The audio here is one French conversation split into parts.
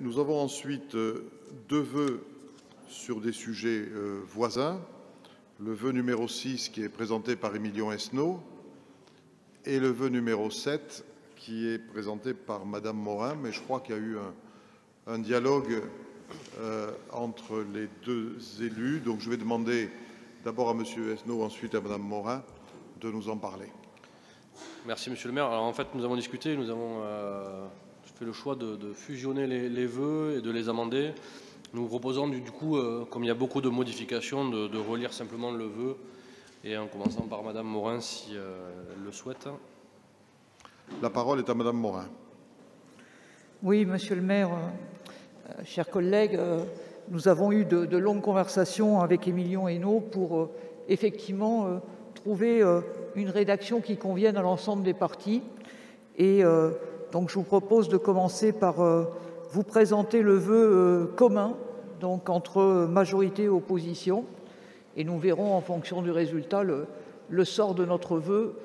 Nous avons ensuite deux vœux sur des sujets voisins. Le vœu numéro 6 qui est présenté par Émilion Esnault et le vœu numéro 7 qui est présenté par Madame Morin. Mais je crois qu'il y a eu un dialogue entre les deux élus. Donc je vais demander d'abord à Monsieur Esnault, ensuite à Madame Morin de nous en parler. Merci Monsieur le maire. Alors en fait nous avons discuté, nous avons fait le choix de fusionner les vœux et de les amender. Nous vous proposons du coup, comme il y a beaucoup de modifications, de relire simplement le vœu, et en commençant par Madame Morin si elle le souhaite. La parole est à Madame Morin. Oui, Monsieur le maire, chers collègues, nous avons eu de longues conversations avec Émilion Esnault pour effectivement trouver une rédaction qui convienne à l'ensemble des partis. Et donc je vous propose de commencer par vous présenter le vœu commun donc entre majorité et opposition, et nous verrons en fonction du résultat le sort de notre vœu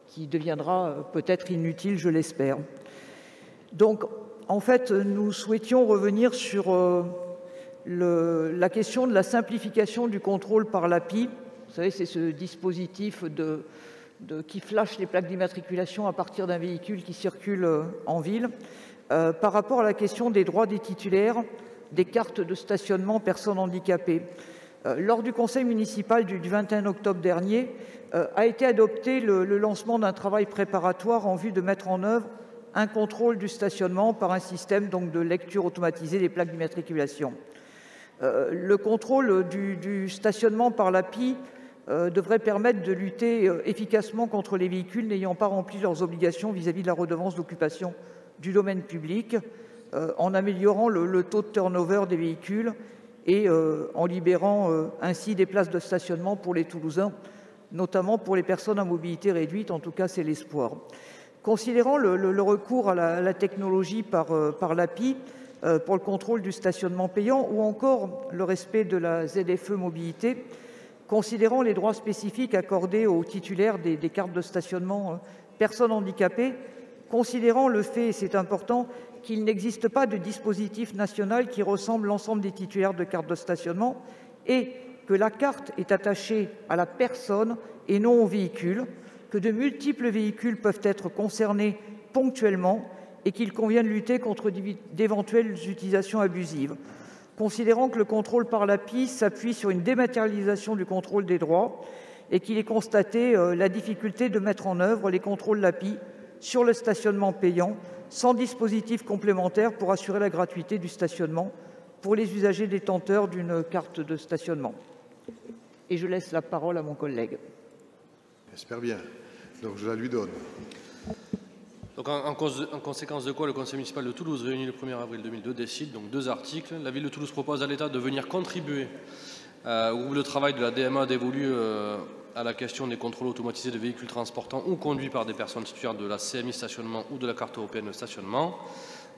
qui deviendra peut-être inutile, je l'espère. Donc en fait nous souhaitions revenir sur la question de la simplification du contrôle par l'API. Vous savez, c'est ce dispositif qui flash les plaques d'immatriculation à partir d'un véhicule qui circule en ville. Par rapport à la question des droits des titulaires des cartes de stationnement personnes handicapées. Lors du conseil municipal du 21 octobre dernier, a été adopté le lancement d'un travail préparatoire en vue de mettre en œuvre un contrôle du stationnement par un système donc, de lecture automatisée des plaques d'immatriculation. Le contrôle du stationnement par l'API devrait permettre de lutter efficacement contre les véhicules n'ayant pas rempli leurs obligations vis-à-vis de la redevance d'occupation du domaine public, en améliorant le taux de turnover des véhicules et en libérant ainsi des places de stationnement pour les Toulousains, notamment pour les personnes à mobilité réduite, en tout cas c'est l'espoir. Considérant le recours à la technologie par l'API pour le contrôle du stationnement payant ou encore le respect de la ZFE mobilité, considérant les droits spécifiques accordés aux titulaires des cartes de stationnement personnes handicapées, considérant le fait, et c'est important, qu'il n'existe pas de dispositif national qui ressemble l'ensemble des titulaires de cartes de stationnement et que la carte est attachée à la personne et non au véhicule, que de multiples véhicules peuvent être concernés ponctuellement et qu'il convient de lutter contre d'éventuelles utilisations abusives. Considérant que le contrôle par l'API s'appuie sur une dématérialisation du contrôle des droits et qu'il est constaté la difficulté de mettre en œuvre les contrôles l'API sur le stationnement payant sans dispositif complémentaire pour assurer la gratuité du stationnement pour les usagers détenteurs d'une carte de stationnement. Et je laisse la parole à mon collègue. J'espère bien. Donc je la lui donne. Donc en conséquence de quoi le Conseil municipal de Toulouse, réuni le 1er avril 2002, décide donc 2 articles. La ville de Toulouse propose à l'État de venir contribuer au groupe de travail de la DMA dévolu à la question des contrôles automatisés de véhicules transportant ou conduits par des personnes titulaires de la CMI stationnement ou de la carte européenne de stationnement.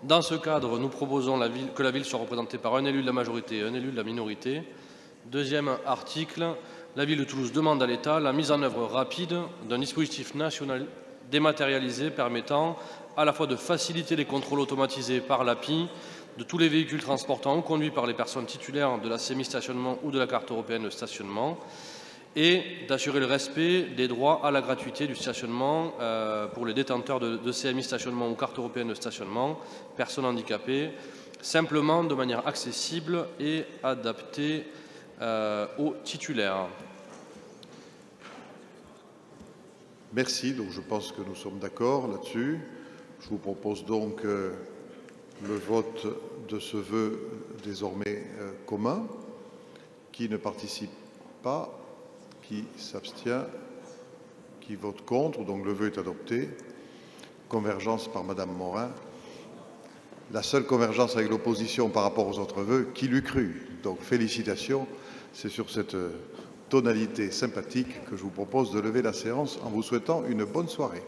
Dans ce cadre, nous proposons que la ville soit représentée par un élu de la majorité et un élu de la minorité. Deuxième article, la ville de Toulouse demande à l'État la mise en œuvre rapide d'un dispositif national dématérialisé permettant à la fois de faciliter les contrôles automatisés par l'API de tous les véhicules transportant ou conduits par les personnes titulaires de la CMI stationnement ou de la carte européenne de stationnement et d'assurer le respect des droits à la gratuité du stationnement pour les détenteurs de CMI stationnement ou carte européenne de stationnement, personnes handicapées, simplement de manière accessible et adaptée aux titulaires. Merci. Donc je pense que nous sommes d'accord là-dessus. Je vous propose donc le vote de ce vœu désormais commun. Qui ne participe pas? Qui s'abstient? Qui vote contre? Donc le vœu est adopté. Convergence par Madame Morin. La seule convergence avec l'opposition par rapport aux autres vœux, qui l'eût cru? Donc félicitations. C'est sur cette tonalité sympathique que je vous propose de lever la séance en vous souhaitant une bonne soirée.